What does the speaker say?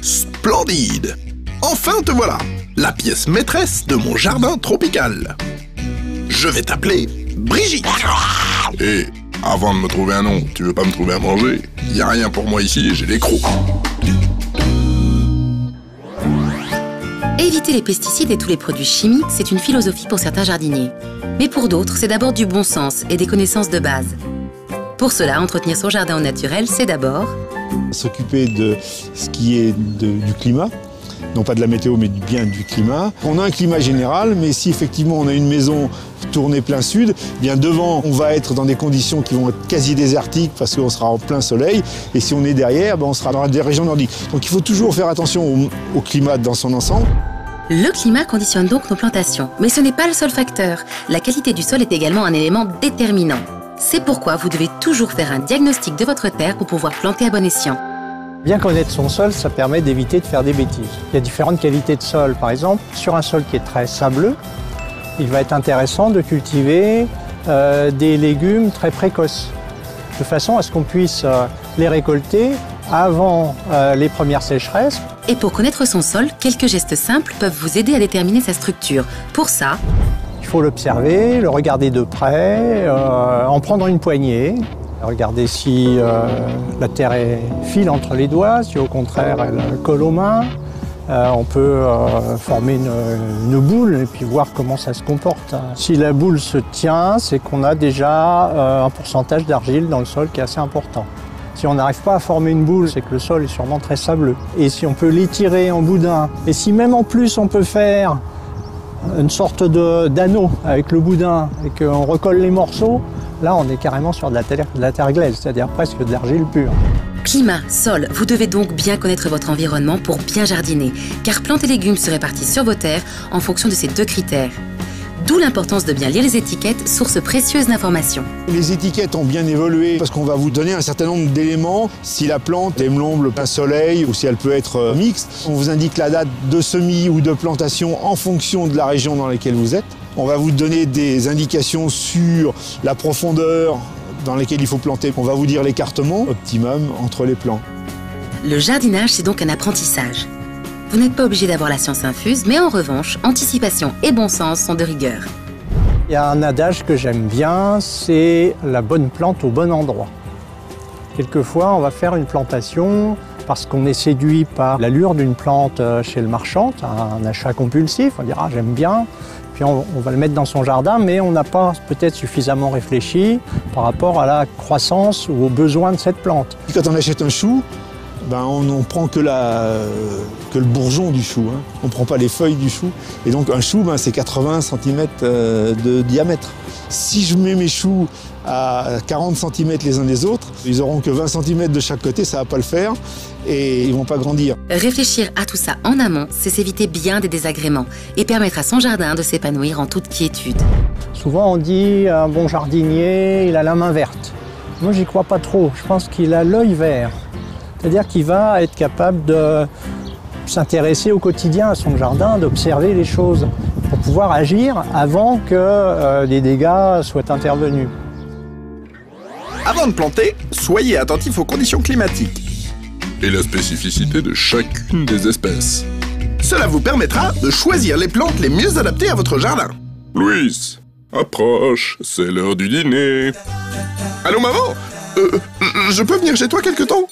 Splendide! Enfin te voilà, la pièce maîtresse de mon jardin tropical. Je vais t'appeler Brigitte. Et avant de me trouver un nom, tu veux pas me trouver à manger? Y a rien pour moi ici, j'ai des crocs. Éviter les pesticides et tous les produits chimiques, c'est une philosophie pour certains jardiniers. Mais pour d'autres, c'est d'abord du bon sens et des connaissances de base. Pour cela, entretenir son jardin au naturel, c'est d'abord s'occuper de ce qui est du climat, non pas de la météo, mais bien du climat. On a un climat général, mais si effectivement on a une maison tournée plein sud, eh bien devant, on va être dans des conditions qui vont être quasi désertiques parce qu'on sera en plein soleil. Et si on est derrière, on sera dans des régions nordiques. Donc il faut toujours faire attention au climat dans son ensemble. Le climat conditionne donc nos plantations. Mais ce n'est pas le seul facteur. La qualité du sol est également un élément déterminant. C'est pourquoi vous devez toujours faire un diagnostic de votre terre pour pouvoir planter à bon escient. Bien connaître son sol, ça permet d'éviter de faire des bêtises. Il y a différentes qualités de sol. Par exemple, sur un sol qui est très sableux, il va être intéressant de cultiver des légumes très précoces, de façon à ce qu'on puisse les récolter avant les premières sécheresses. Et pour connaître son sol, quelques gestes simples peuvent vous aider à déterminer sa structure. Pour ça, il faut l'observer, le regarder de près, en prendre une poignée. Regardez si la terre est file entre les doigts, si au contraire elle colle aux mains. On peut former une boule et puis voir comment ça se comporte. Si la boule se tient, c'est qu'on a déjà un pourcentage d'argile dans le sol qui est assez important. Si on n'arrive pas à former une boule, c'est que le sol est sûrement très sableux. Et si on peut l'étirer en boudin, et si même en plus on peut faire une sorte d'anneau avec le boudin et qu'on recolle les morceaux, là on est carrément sur de la terre glaise, c'est-à-dire presque de l'argile pure. climat, sol, vous devez donc bien connaître votre environnement pour bien jardiner, car plantes et légumes se répartissent sur vos terres en fonction de ces deux critères. D'où l'importance de bien lire les étiquettes, source précieuse d'informations. Les étiquettes ont bien évolué parce qu'on va vous donner un certain nombre d'éléments. Si la plante aime l'ombre, le plein soleil ou si elle peut être mixte. On vous indique la date de semis ou de plantation en fonction de la région dans laquelle vous êtes. On va vous donner des indications sur la profondeur dans laquelle il faut planter. On va vous dire l'écartement optimum entre les plants. Le jardinage, c'est donc un apprentissage. Vous n'êtes pas obligé d'avoir la science infuse, mais en revanche, anticipation et bon sens sont de rigueur. Il y a un adage que j'aime bien, c'est la bonne plante au bon endroit. Quelquefois, on va faire une plantation parce qu'on est séduit par l'allure d'une plante chez le marchand, un achat compulsif, on dira j'aime bien, puis on va le mettre dans son jardin, mais on n'a pas peut-être suffisamment réfléchi par rapport à la croissance ou aux besoins de cette plante. Quand on achète un chou, on ne prend que le bourgeon du chou, hein. On ne prend pas les feuilles du chou. Et donc un chou, c'est 80 cm de diamètre. Si je mets mes choux à 40 cm les uns des autres, ils n'auront que 20 cm de chaque côté, ça ne va pas le faire et ils ne vont pas grandir. Réfléchir à tout ça en amont, c'est s'éviter bien des désagréments et permettre à son jardin de s'épanouir en toute quiétude. Souvent on dit un bon jardinier, il a la main verte. Moi j'y crois pas trop, je pense qu'il a l'œil vert. C'est-à-dire qu'il va être capable de s'intéresser au quotidien à son jardin, d'observer les choses pour pouvoir agir avant que des dégâts soient intervenus. Avant de planter, soyez attentif aux conditions climatiques. Et la spécificité de chacune des espèces. Cela vous permettra de choisir les plantes les mieux adaptées à votre jardin. Louis, approche, c'est l'heure du dîner. Allô maman, je peux venir chez toi quelque temps?